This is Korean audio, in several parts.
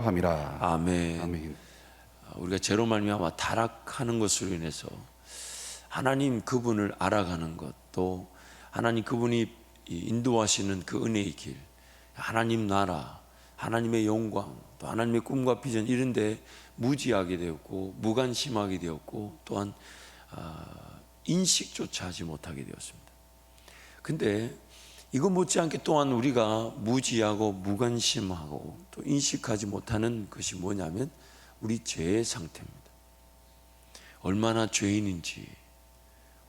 함이라. 아멘. 아멘. 우리가 죄로 말미암아 타락하는 것으로 인해서 하나님 그분을 알아가는 것, 또 하나님 그분이 인도하시는 그 은혜의 길, 하나님 나라, 하나님의 영광, 또 하나님의 꿈과 비전, 이런 데 무지하게 되었고 무관심하게 되었고 또한 인식조차 하지 못하게 되었습니다. 근데 이거 못지않게 또한 우리가 무지하고 무관심하고 또 인식하지 못하는 것이 뭐냐면 우리 죄의 상태입니다. 얼마나 죄인인지,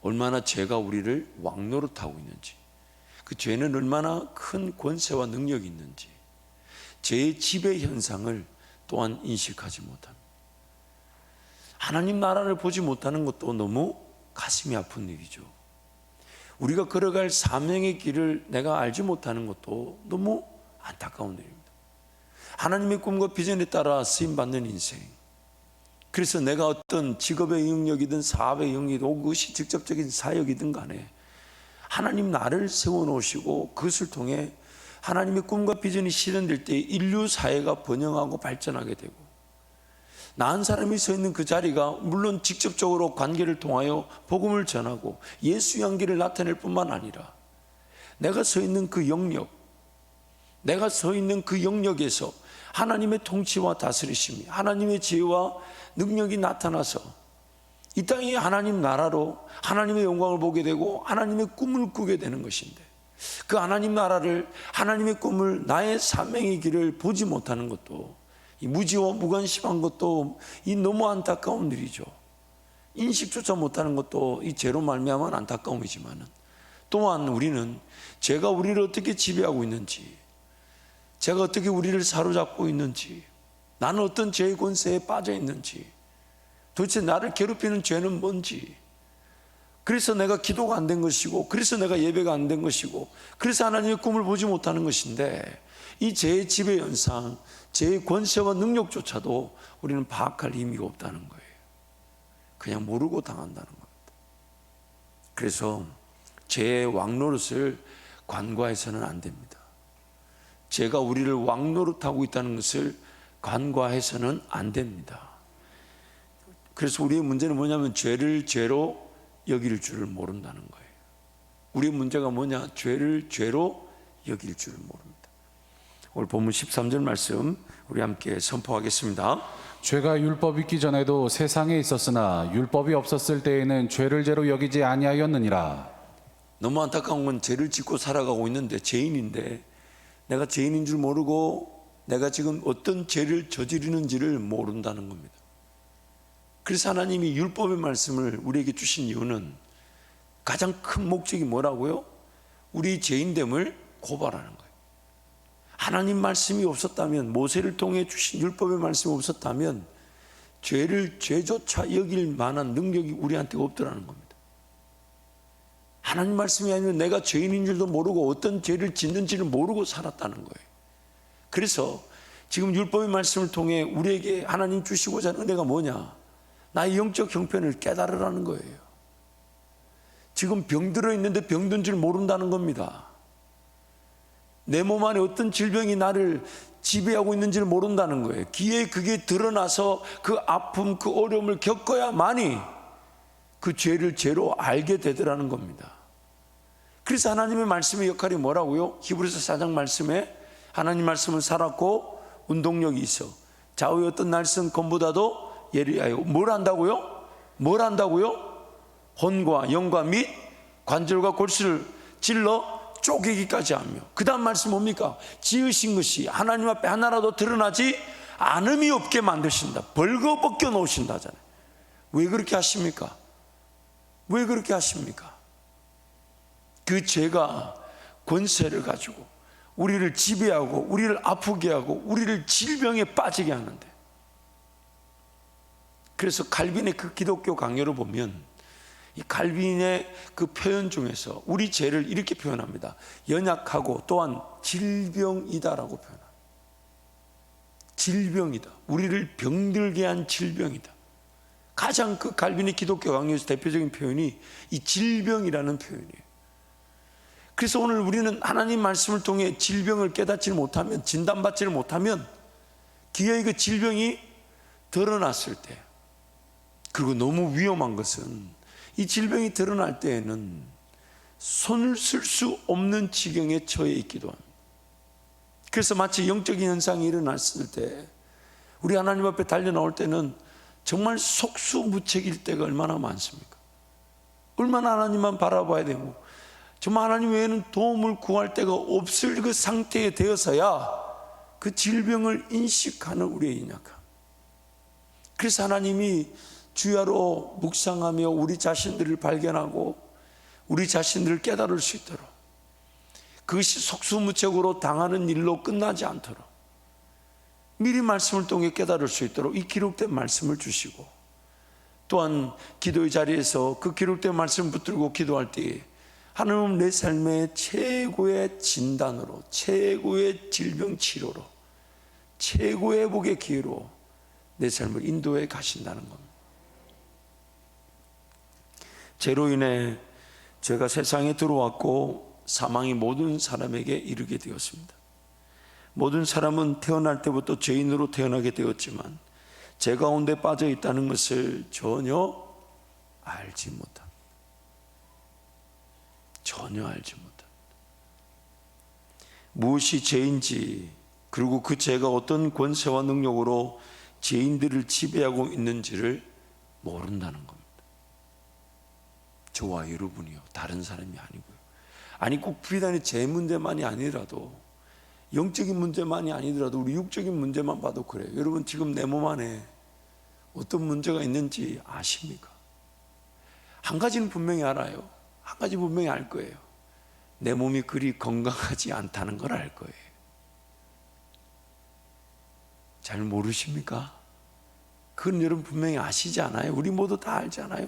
얼마나 죄가 우리를 왕노릇하고 있는지, 그 죄는 얼마나 큰 권세와 능력이 있는지, 죄의 지배 현상을 또한 인식하지 못합니다. 하나님 나라를 보지 못하는 것도 너무 가슴이 아픈 일이죠. 우리가 걸어갈 사명의 길을 내가 알지 못하는 것도 너무 안타까운 일입니다. 하나님의 꿈과 비전에 따라 쓰임받는 인생, 그래서 내가 어떤 직업의 영역이든 사업의 영역이든 그것이 직접적인 사역이든 간에 하나님 나를 세워놓으시고 그것을 통해 하나님의 꿈과 비전이 실현될 때 인류 사회가 번영하고 발전하게 되고, 나 한 사람이 서 있는 그 자리가 물론 직접적으로 관계를 통하여 복음을 전하고 예수 향기를 나타낼 뿐만 아니라 내가 서 있는 그 영역, 내가 서 있는 그 영역에서 하나님의 통치와 다스리심이, 하나님의 지혜와 능력이 나타나서 이 땅이 하나님 나라로 하나님의 영광을 보게 되고 하나님의 꿈을 꾸게 되는 것인데, 그 하나님 나라를, 하나님의 꿈을, 나의 사명의 길을 보지 못하는 것도, 이 무지와 무관심한 것도 이 너무 안타까운 일이죠. 인식조차 못하는 것도 이 죄로 말미암은 안타까움이지만, 또한 우리는 죄가 우리를 어떻게 지배하고 있는지, 죄가 어떻게 우리를 사로잡고 있는지, 나는 어떤 죄의 권세에 빠져 있는지, 도대체 나를 괴롭히는 죄는 뭔지, 그래서 내가 기도가 안 된 것이고, 그래서 내가 예배가 안 된 것이고, 그래서 하나님의 꿈을 보지 못하는 것인데, 이 죄의 지배 현상, 죄의 권세와 능력조차도 우리는 파악할 힘이 없다는 거예요. 그냥 모르고 당한다는 겁니다. 그래서 죄의 왕노릇을 관과해서는 안 됩니다. 죄가 우리를 왕노릇하고 있다는 것을 관과해서는 안 됩니다. 그래서 우리의 문제는 뭐냐면 죄를 죄로 여길 줄을 모른다는 거예요. 우리의 문제가 뭐냐? 죄를 죄로 여길 줄을 모릅니다. 오늘 본문 13절 말씀 우리 함께 선포하겠습니다. 죄가 율법이 있기 전에도 세상에 있었으나 율법이 없었을 때에는 죄를 죄로 여기지 아니하였느니라. 너무 안타까운 건 죄를 짓고 살아가고 있는데, 죄인인데 내가 죄인인 줄 모르고 내가 지금 어떤 죄를 저지르는지를 모른다는 겁니다. 그래서 하나님이 율법의 말씀을 우리에게 주신 이유는 가장 큰 목적이 뭐라고요? 우리 죄인됨을 고발하는 거예요. 하나님 말씀이 없었다면, 모세를 통해 주신 율법의 말씀이 없었다면 죄를 죄조차 여길 만한 능력이 우리한테 없더라는 겁니다. 하나님 말씀이 아니면 내가 죄인인 줄도 모르고 어떤 죄를 짓는지를 모르고 살았다는 거예요. 그래서 지금 율법의 말씀을 통해 우리에게 하나님 주시고자 하는 은혜가 뭐냐? 나의 영적 형편을 깨달으라는 거예요. 지금 병들어 있는데 병든 줄 모른다는 겁니다. 내 몸 안에 어떤 질병이 나를 지배하고 있는지를 모른다는 거예요. 귀에 그게 드러나서 그 아픔, 그 어려움을 겪어야만이 그 죄를 죄로 알게 되더라는 겁니다. 그래서 하나님의 말씀의 역할이 뭐라고요? 히브리서 4장 말씀에 하나님 말씀은 살았고 운동력이 있어 좌우의 어떤 날선 검보다도 예리하여 뭘 한다고요? 뭘 한다고요? 혼과 영과 및 관절과 골수를 찔러 쪼개기까지 하며, 그 다음 말씀 뭡니까? 지으신 것이 하나님 앞에 하나라도 드러나지 않음이 없게 만드신다. 벌거벗겨 놓으신다잖아요. 왜 그렇게 하십니까? 왜 그렇게 하십니까? 그 죄가 권세를 가지고 우리를 지배하고 우리를 아프게 하고 우리를 질병에 빠지게 하는데, 그래서 칼빈의 그 기독교 강요를 보면 이 칼빈의 그 표현 중에서 우리 죄를 이렇게 표현합니다. 연약하고 또한 질병이다라고 표현합니다. 질병이다. 우리를 병들게 한 질병이다. 가장 그 칼빈의 기독교 강요에서 대표적인 표현이 이 질병이라는 표현이에요. 그래서 오늘 우리는 하나님 말씀을 통해 질병을 깨닫지 못하면, 진단받지를 못하면 기아의 그 질병이 드러났을 때, 그리고 너무 위험한 것은 이 질병이 드러날 때에는 손을 쓸 수 없는 지경에 처해 있기도 합니다. 그래서 마치 영적인 현상이 일어났을 때 우리 하나님 앞에 달려 나올 때는 정말 속수무책일 때가 얼마나 많습니까? 얼마나 하나님만 바라봐야 되고 정말 하나님 외에는 도움을 구할 데가 없을 그 상태에 되어서야 그 질병을 인식하는 우리의 연약함. 그래서 하나님이 주야로 묵상하며 우리 자신들을 발견하고 우리 자신들을 깨달을 수 있도록, 그것이 속수무책으로 당하는 일로 끝나지 않도록 미리 말씀을 통해 깨달을 수 있도록 이 기록된 말씀을 주시고, 또한 기도의 자리에서 그 기록된 말씀을 붙들고 기도할 때에 하나님은 내 삶의 최고의 진단으로, 최고의 질병 치료로, 최고의 회복의 기회로 내 삶을 인도해 가신다는 겁니다. 죄로 인해 죄가 세상에 들어왔고 사망이 모든 사람에게 이르게 되었습니다. 모든 사람은 태어날 때부터 죄인으로 태어나게 되었지만 죄 가운데 빠져 있다는 것을 전혀 알지 못합니다. 전혀 알지 못합니다. 무엇이 죄인지, 그리고 그 죄가 어떤 권세와 능력으로 죄인들을 지배하고 있는지를 모른다는 겁니다. 저와 여러분이요, 다른 사람이 아니고요. 아니 꼭 비단이 죄 문제만이 아니라도, 영적인 문제만이 아니더라도 우리 육적인 문제만 봐도 그래요. 여러분 지금 내 몸 안에 어떤 문제가 있는지 아십니까? 한 가지는 분명히 알아요. 한 가지 분명히 알 거예요. 내 몸이 그리 건강하지 않다는 걸 알 거예요. 잘 모르십니까? 그건 여러분 분명히 아시지 않아요? 우리 모두 다 알지 않아요?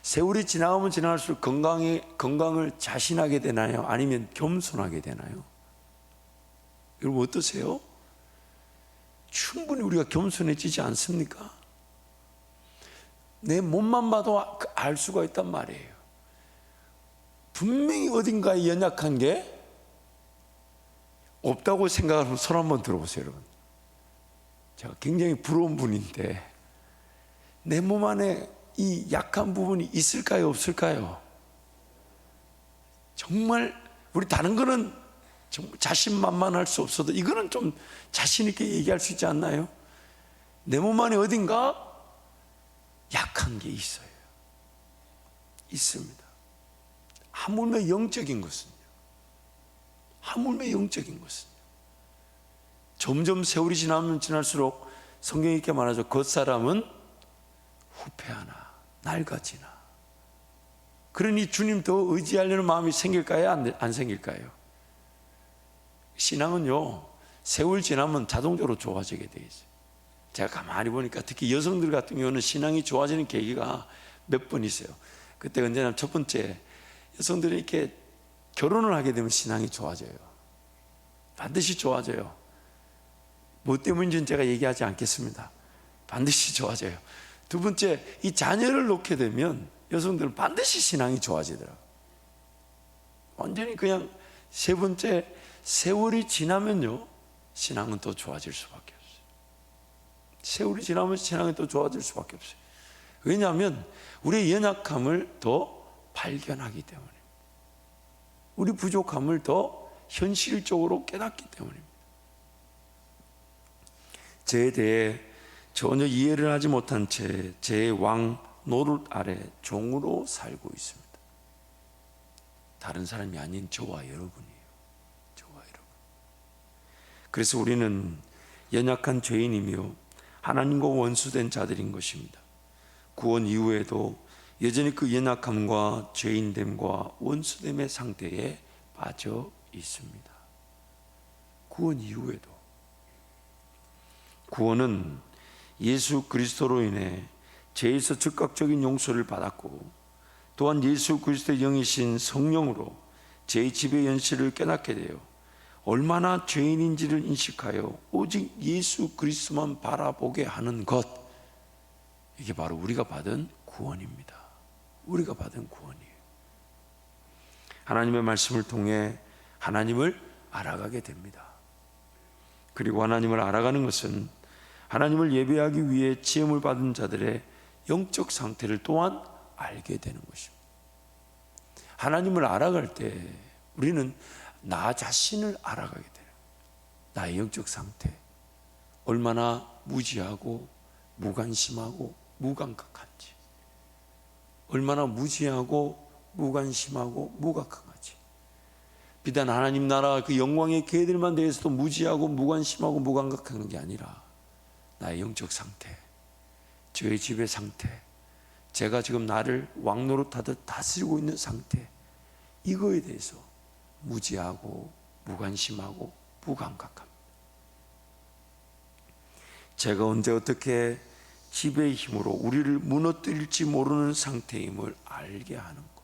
세월이 지나가면 지나갈수록 건강을 자신하게 되나요? 아니면 겸손하게 되나요? 여러분 어떠세요? 충분히 우리가 겸손해지지 않습니까? 내 몸만 봐도 알 수가 있단 말이에요. 분명히 어딘가에 연약한 게 없다고 생각하면 손 한번 들어보세요, 여러분. 제가 굉장히 부러운 분인데 내 몸 안에 이 약한 부분이 있을까요, 없을까요? 정말 우리 다른 거는 정말 자신만만할 수 없어도 이거는 좀 자신 있게 얘기할 수 있지 않나요? 내 몸 안에 어딘가 약한 게 있어요. 있습니다. 하물며 영적인 것은요. 하물며 영적인 것은요. 점점 세월이 지나면 지날수록 성경이 이렇게 말하죠. 겉사람은 후패하나 낡아지나. 그러니 주님 더 의지하려는 마음이 생길까요? 안 생길까요? 신앙은요, 세월 지나면 자동적으로 좋아지게 돼 있어요. 제가 가만히 보니까 특히 여성들 같은 경우는 신앙이 좋아지는 계기가 몇 번 있어요. 그때 언제나 첫 번째, 여성들이 이렇게 결혼을 하게 되면 신앙이 좋아져요. 반드시 좋아져요. 뭐 때문인지는 제가 얘기하지 않겠습니다. 반드시 좋아져요. 두 번째, 이 자녀를 놓게 되면 여성들은 반드시 신앙이 좋아지더라고요. 완전히 그냥 세 번째, 세월이 지나면요, 신앙은 또 좋아질 수밖에 없어요. 세월이 지나면 신앙이 또 좋아질 수밖에 없어요. 왜냐하면 우리의 연약함을 더 발견하기 때문입니다. 우리 부족함을 더 현실적으로 깨닫기 때문입니다. 죄에 대해 전혀 이해를 하지 못한 채 죄의 왕 노릇 아래 종으로 살고 있습니다. 다른 사람이 아닌 저와 여러분이에요. 저와 여러분. 그래서 우리는 연약한 죄인이며 하나님과 원수된 자들인 것입니다. 구원 이후에도 여전히 그 연약함과 죄인됨과 원수됨의 상태에 빠져 있습니다. 구원 이후에도. 구원은 예수 그리스도로 인해 죄에서 즉각적인 용서를 받았고, 또한 예수 그리스도의 영이신 성령으로 죄의 지배 현실을 깨닫게 되어 얼마나 죄인인지를 인식하여 오직 예수 그리스도만 바라보게 하는 것, 이게 바로 우리가 받은 구원입니다. 우리가 받은 구원이에요. 하나님의 말씀을 통해 하나님을 알아가게 됩니다. 그리고 하나님을 알아가는 것은 하나님을 예배하기 위해 지음을 받은 자들의 영적 상태를 또한 알게 되는 것입니다. 하나님을 알아갈 때 우리는 나 자신을 알아가게 돼요. 나의 영적 상태, 얼마나 무지하고 무관심하고 무감각한지, 얼마나 무지하고 무관심하고 무감각한지. 비단 하나님 나라 그 영광의 계들만 대해서도 무지하고 무관심하고 무감각한 게 아니라 나의 영적 상태, 저의 집의 상태, 제가 지금 나를 왕노릇하듯 다스리고 있는 상태, 이거에 대해서 무지하고 무관심하고 무감각합니다. 제가 언제 어떻게 지배의 힘으로 우리를 무너뜨릴지 모르는 상태임을 알게 하는 것,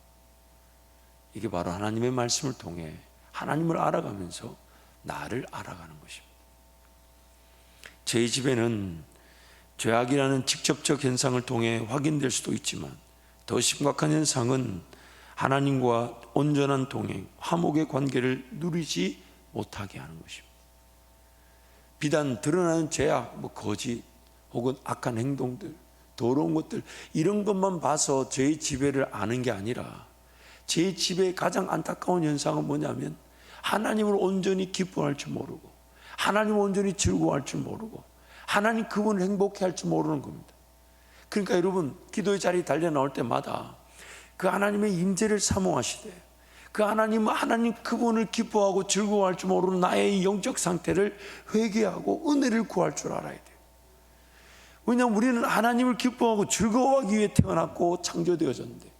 이게 바로 하나님의 말씀을 통해 하나님을 알아가면서 나를 알아가는 것입니다. 제 집에는 죄악이라는 직접적 현상을 통해 확인될 수도 있지만 더 심각한 현상은 하나님과 온전한 동행, 화목의 관계를 누리지 못하게 하는 것입니다. 비단 드러나는 죄악, 거짓 혹은 악한 행동들, 더러운 것들, 이런 것만 봐서 죄의 지배를 아는 게 아니라 죄의 지배의 가장 안타까운 현상은 뭐냐면 하나님을 온전히 기뻐할 줄 모르고, 하나님을 온전히 즐거워할 줄 모르고, 하나님 그분을 행복해 할 줄 모르는 겁니다. 그러니까 여러분, 기도의 자리에 달려 나올 때마다 그 하나님의 임재를 사모하시되, 그 하나님 그분을 기뻐하고 즐거워할 줄 모르는 나의 영적 상태를 회개하고 은혜를 구할 줄 알아야 돼요. 왜냐하면 우리는 하나님을 기뻐하고 즐거워하기 위해 태어났고 창조되어졌는데,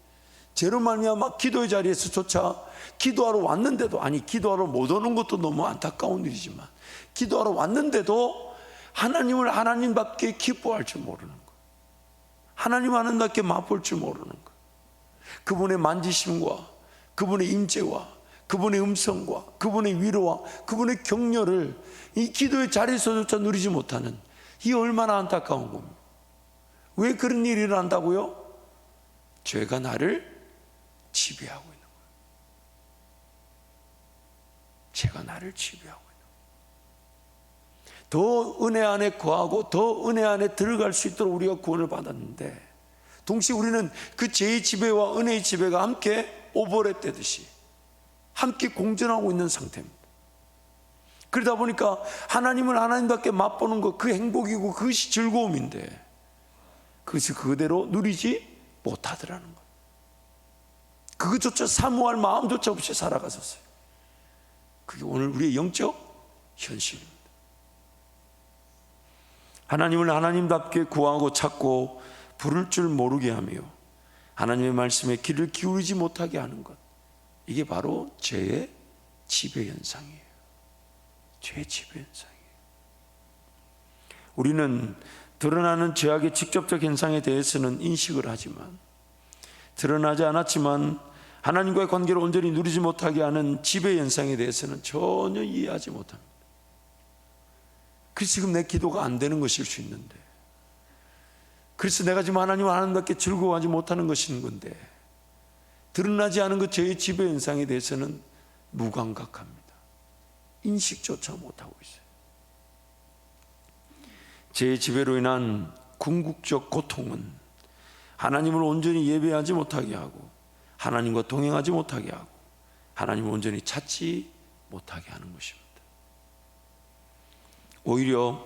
죄로 말미암아 기도의 자리에서조차 기도하러 왔는데도, 아니 기도하러 못 오는 것도 너무 안타까운 일이지만, 기도하러 왔는데도 하나님을 하나님답게 기뻐할 줄 모르는 것, 하나님 하나님답게 맛볼 줄 모르는 것, 그분의 만지심과 그분의 임재와 그분의 음성과 그분의 위로와 그분의 격려를 이 기도의 자리에서조차 누리지 못하는, 이 얼마나 안타까운 겁니다. 왜 그런 일이 일어난다고요? 죄가 나를 지배하고 있는 거예요. 죄가 나를 지배하고 있는 거예요. 더 은혜 안에 거하고 더 은혜 안에 들어갈 수 있도록 우리가 구원을 받았는데, 동시에 우리는 그 죄의 지배와 은혜의 지배가 함께 오버랩되듯이 함께 공존하고 있는 상태입니다. 그러다 보니까 하나님을 하나님답게 맛보는 것, 그 행복이고 그것이 즐거움인데 그것을 그대로 누리지 못하더라는 것, 그것조차 사모할 마음조차 없이 살아갔었어요. 그게 오늘 우리의 영적 현실입니다. 하나님을 하나님답게 구하고 찾고 부를 줄 모르게 하며 하나님의 말씀에 귀를 기울이지 못하게 하는 것, 이게 바로 죄의 지배 현상이에요. 죄의 지배 현상이에요. 우리는 드러나는 죄악의 직접적 현상에 대해서는 인식을 하지만, 드러나지 않았지만 하나님과의 관계를 온전히 누리지 못하게 하는 지배 현상에 대해서는 전혀 이해하지 못합니다. 그래서 지금 내 기도가 안 되는 것일 수 있는데, 그래서 내가 지금 하나님을 하나님답게 즐거워하지 못하는 것인 건데, 드러나지 않은 그 죄의 지배 현상에 대해서는 무감각합니다. 인식조차 못하고 있어요. 죄의 지배로 인한 궁극적 고통은 하나님을 온전히 예배하지 못하게 하고, 하나님과 동행하지 못하게 하고, 하나님을 온전히 찾지 못하게 하는 것입니다. 오히려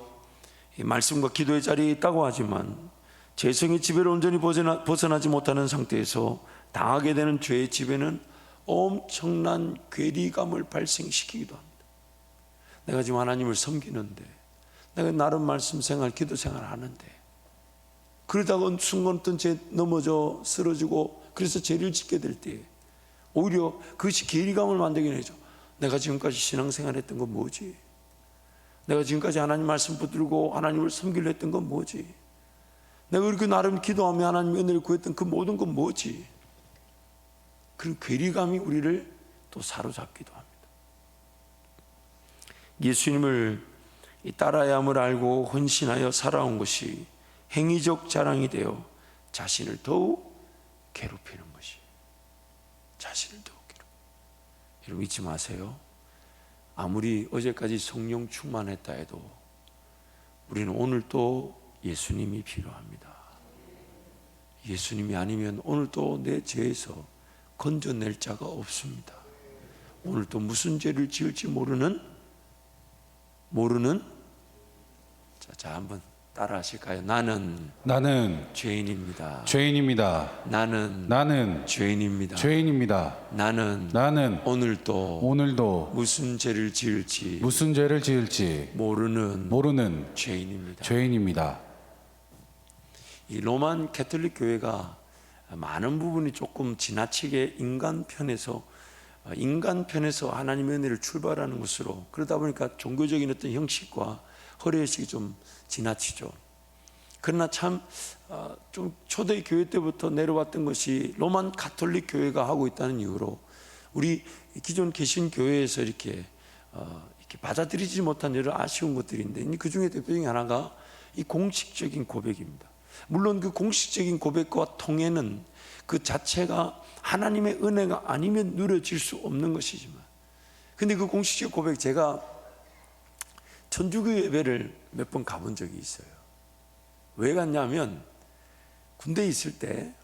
이 말씀과 기도의 자리에 있다고 하지만 죄성의 지배를 온전히 벗어나지 못하는 상태에서 당하게 되는 죄의 지배는 엄청난 괴리감을 발생시키기도 합니다. 내가 지금 하나님을 섬기는데, 내가 나름 말씀 생활, 기도 생활 하는데, 그러다가 순간 어떤 죄 넘어져 쓰러지고 그래서 죄를 짓게 될 때 오히려 그것이 괴리감을 만들게 되죠. 내가 지금까지 신앙생활 했던 건 뭐지? 내가 지금까지 하나님 말씀 붙들고 하나님을 섬기려 했던 건 뭐지? 내가 그렇게 나름 기도하며 하나님 은혜를 구했던 그 모든 건 뭐지? 그런 괴리감이 우리를 또 사로잡기도 합니다. 예수님을 따라야 함을 알고 헌신하여 살아온 것이 행위적 자랑이 되어 자신을 더욱 괴롭히는 것이, 자신을 더욱 괴롭히는. 여러분 잊지 마세요. 아무리 어제까지 성령 충만했다 해도 우리는 오늘 또 예수님이 필요합니다. 예수님이 아니면 오늘 또 내 죄에서 건져낼 자가 없습니다. 오늘 또 무슨 죄를 지을지 모르는 자 한번 따라 하실까요? 나는 죄인입니다. 나는 죄인입니다. 나는 오늘도 무슨 죄를 지을지 모르는 죄인입니다. 이 로만 가톨릭 교회가 많은 부분이 조금 지나치게 인간 편에서 하나님의 은혜를 출발하는 것으로, 그러다 보니까 종교적인 어떤 형식과 허례의식이 좀 지나치죠. 그러나 참 좀 초대 교회 때부터 내려왔던 것이 로만 가톨릭 교회가 하고 있다는 이유로 우리 기존 개신 교회에서 이렇게 받아들이지 못한 여러 아쉬운 것들인데, 그 중에 대표적인 하나가 이 공식적인 고백입니다. 물론 그 공식적인 고백과 통해는 그 자체가 하나님의 은혜가 아니면 누려질 수 없는 것이지만, 근데 그 공식적 고백, 제가 천주교 예배를 몇 번 가본 적이 있어요. 왜 갔냐면 군대에 있을 때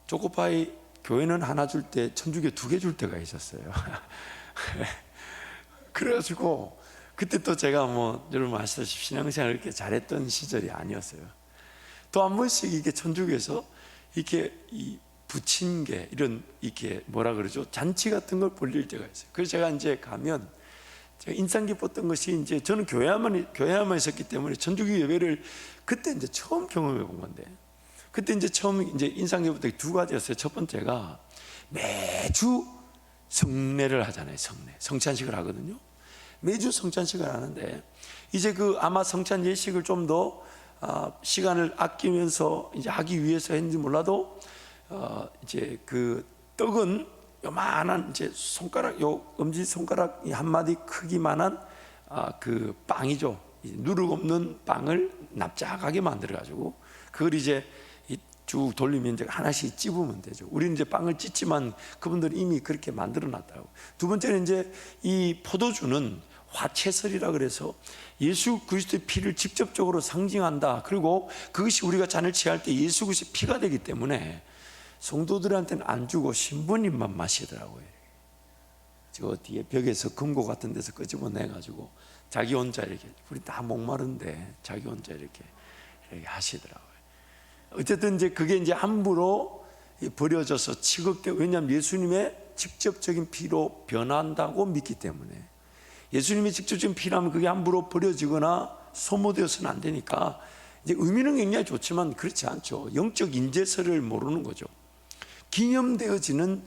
초코파이 교회는 하나 줄 때 천주교 2개 줄 때가 있었어요. 그래가지고 그때 또 제가 여러분 아시다시피 신앙생활을 이렇게 잘했던 시절이 아니었어요. 또 한 번씩 이게 천주교에서 이렇게 이 부침개 이런 이렇게 뭐라 그러죠? 잔치 같은 걸 벌릴 때가 있어요. 그래서 제가 이제 가면 제가 인상 깊었던 것이, 이제 저는 교회에만 있었기 때문에 천주교 예배를 그때 이제 처음 경험해 본 건데, 그때 이제 처음 이제 인상 깊었던 게 2가지였어요. 첫 번째가 매주 성례를 하잖아요. 성찬식을 하거든요. 매주 성찬식을 하는데, 이제 아마 성찬 예식을 좀 더 시간을 아끼면서 이제 하기 위해서 했는지 몰라도 이제 그 떡은 요만한 이제 손가락, 엄지 손가락 한 마디 크기만한 그 빵이죠. 누룩 없는 빵을 납작하게 만들어 가지고 그걸 이제 쭉 돌리면 이제 하나씩 찝으면 되죠. 우리는 이제 빵을 찢지만 그분들은 이미 그렇게 만들어 놨다고. 두 번째는 이제 이 포도주는 화채설이라 그래서 예수 그리스도의 피를 직접적으로 상징한다. 그리고 그것이 우리가 잔을 취할 때 예수 그리스도의 피가 되기 때문에 성도들한테는 안 주고 신부님만 마시더라고요. 저 뒤에 벽에서 금고 같은 데서 끄집어내가지고 자기 혼자 이렇게, 우리 다 목마른데 자기 혼자 이렇게 하시더라고요. 어쨌든 이제 그게 이제 함부로 버려져서 취급되고, 왜냐하면 예수님의 직접적인 피로 변한다고 믿기 때문에, 예수님의 직접적인 피라면 그게 함부로 버려지거나 소모되어서는 안 되니까, 이제 의미는 굉장히 좋지만 그렇지 않죠. 영적 인재설을 모르는 거죠. 기념되어지는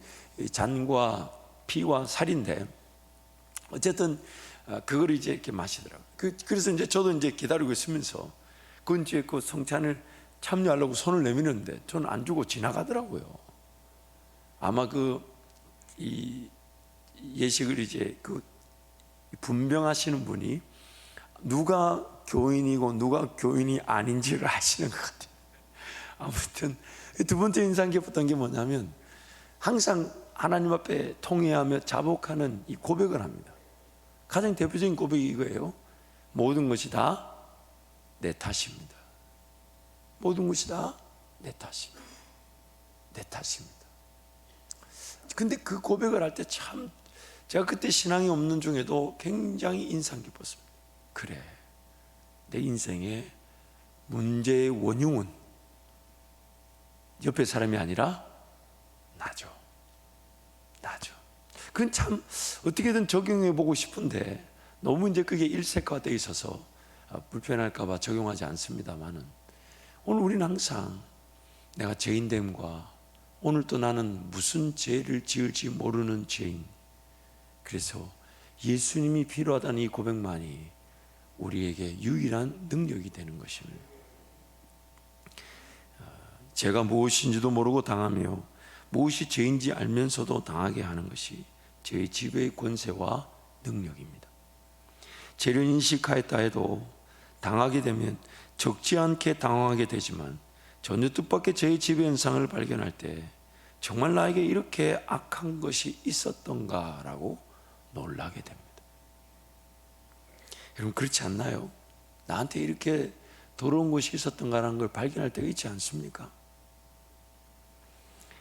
잔과 피와 살인데, 어쨌든 그걸 이제 이렇게 마시더라고요. 그래서 이제 저도 이제 기다리고 있으면서 그 이제 그 성찬을 참여하려고 손을 내미는데 저는 안 주고 지나가더라고요. 아마 이 예식을 이제 분명하시는 분이 누가 교인이고 누가 교인이 아닌지를 아시는 것 같아요. 아무튼 두 번째 인상 깊었던 게 뭐냐면, 항상 하나님 앞에 통회하며 자복하는 이 고백을 합니다. 가장 대표적인 고백이 이거예요. 모든 것이 다 내 탓입니다. 모든 것이 다 내 탓입니다. 내 탓입니다. 근데 그 고백을 할 때 참, 제가 그때 신앙이 없는 중에도 굉장히 인상 깊었습니다. 그래, 내 인생의 문제의 원흉은 옆에 사람이 아니라 나죠. 그건 참 어떻게든 적용해 보고 싶은데 너무 이제 그게 일색화되어 있어서 불편할까 봐 적용하지 않습니다만은, 오늘 우리는 항상 내가 죄인됨과 오늘 또 나는 무슨 죄를 지을지 모르는 죄인, 그래서 예수님이 필요하다는 이 고백만이 우리에게 유일한 능력이 되는 것입니다. 제가 무엇인지도 모르고 당하며 무엇이 죄인지 알면서도 당하게 하는 것이 죄의 지배의 권세와 능력입니다. 죄를 인식하였다 해도 당하게 되면 적지 않게 당황하게 되지만, 전혀 뜻밖의 죄의 지배 현상을 발견할 때 정말 나에게 이렇게 악한 것이 있었던가라고 놀라게 됩니다. 여러분, 그렇지 않나요? 나한테 이렇게 더러운 것이 있었던가라는 걸 발견할 때가 있지 않습니까?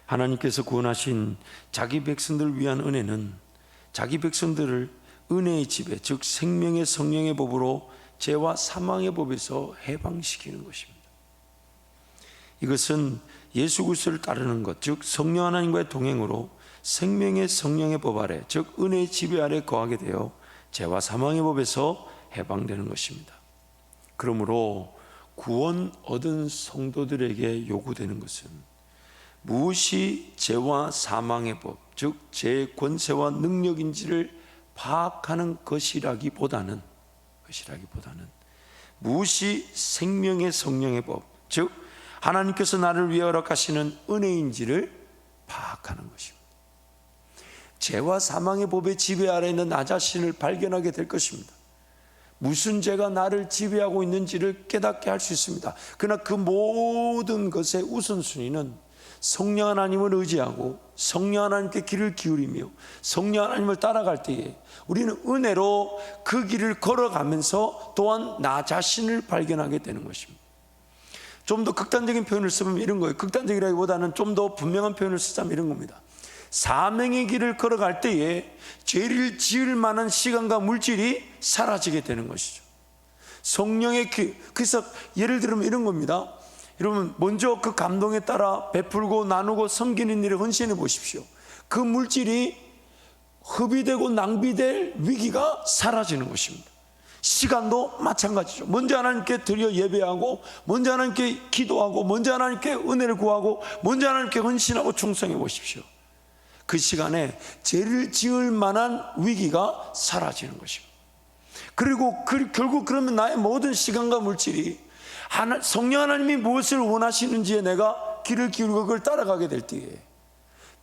하나님께서 구원하신 자기 백성들을 위한 은혜는 자기 백성들을 은혜의 지배, 즉 생명의 성령의 법으로 죄와 사망의 법에서 해방시키는 것입니다. 이것은 예수 그리스도를 따르는 것, 즉 성령 하나님과의 동행으로 생명의 성령의 법 아래, 즉 은혜의 지배 아래 거하게 되어 죄와 사망의 법에서 해방되는 것입니다. 그러므로 구원 얻은 성도들에게 요구되는 것은 무엇이 죄와 사망의 법, 즉 죄의 권세와 능력인지를 파악하는 것이라기보다는 무엇이 생명의 성령의 법, 즉 하나님께서 나를 위해 허락하시는 은혜인지를 파악하는 것입니다. 죄와 사망의 법의 지배 아래 있는 나 자신을 발견하게 될 것입니다. 무슨 죄가 나를 지배하고 있는지를 깨닫게 할 수 있습니다. 그러나 그 모든 것의 우선순위는 성령 하나님을 의지하고 성령 하나님께 귀를 기울이며 성령 하나님을 따라갈 때에 우리는 은혜로 그 길을 걸어가면서 또한 나 자신을 발견하게 되는 것입니다. 좀 더 극단적인 표현을 쓰면 이런 거예요. 극단적이라기보다는 좀 더 분명한 표현을 쓰자면 이런 겁니다. 사명의 길을 걸어갈 때에 죄를 지을 만한 시간과 물질이 사라지게 되는 것이죠. 성령의 길, 그래서 예를 들면 이런 겁니다. 여러분 먼저 그 감동에 따라 베풀고 나누고 섬기는 일에 헌신해 보십시오. 그 물질이 허비되고 낭비될 위기가 사라지는 것입니다. 시간도 마찬가지죠. 먼저 하나님께 드려 예배하고 먼저 하나님께 기도하고 먼저 하나님께 은혜를 구하고 먼저 하나님께 헌신하고 충성해 보십시오. 그 시간에 죄를 지을 만한 위기가 사라지는 것입니다. 그리고 결국 그러면 나의 모든 시간과 물질이 성령 하나님이 무엇을 원하시는지에 내가 귀를 기울이고 그걸 따라가게 될 때에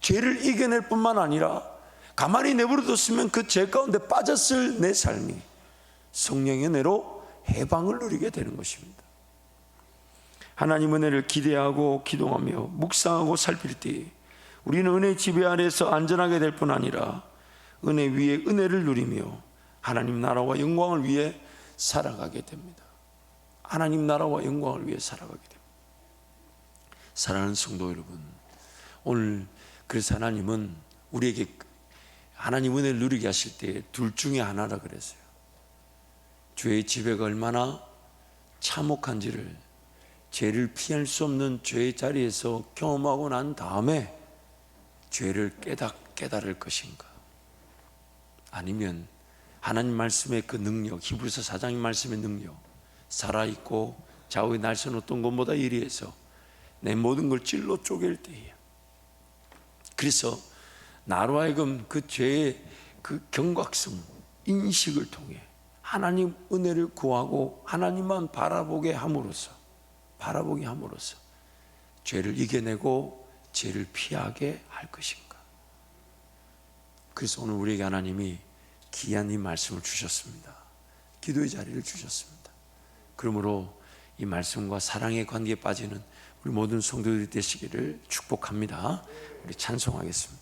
죄를 이겨낼 뿐만 아니라 가만히 내버려뒀으면 그 죄 가운데 빠졌을 내 삶이 성령의 은혜로 해방을 누리게 되는 것입니다. 하나님 은혜를 기대하고 기도하며 묵상하고 살필 때에 우리는 은혜의 지배 아래에서 안전하게 될 뿐 아니라 은혜 위에 은혜를 누리며 하나님 나라와 영광을 위해 살아가게 됩니다. 하나님 나라와 영광을 위해 살아가게 됩니다. 사랑하는 성도 여러분, 오늘 그래서 하나님은 우리에게 하나님 은혜를 누리게 하실 때 둘 중에 하나라 그랬어요. 죄의 지배가 얼마나 참혹한지를 죄를 피할 수 없는 죄의 자리에서 경험하고 난 다음에 죄를 깨달을 것인가, 아니면 하나님 말씀의 그 능력, 히브리서 4장의 말씀의 능력, 살아있고 좌우의 날선 어떤 것보다 예리해서 내 모든 걸 찔러 쪼갤 때에, 그래서 나로 하여금 그 죄의 그 경각성, 인식을 통해 하나님 은혜를 구하고 하나님만 바라보게 함으로써 죄를 이겨내고 죄를 피하게 할 것인가. 그래서 오늘 우리에게 하나님이 귀한 이 말씀을 주셨습니다. 기도의 자리를 주셨습니다. 그러므로 이 말씀과 사랑의 관계에 빠지는 우리 모든 성도들이 되시기를 축복합니다. 우리 찬송하겠습니다.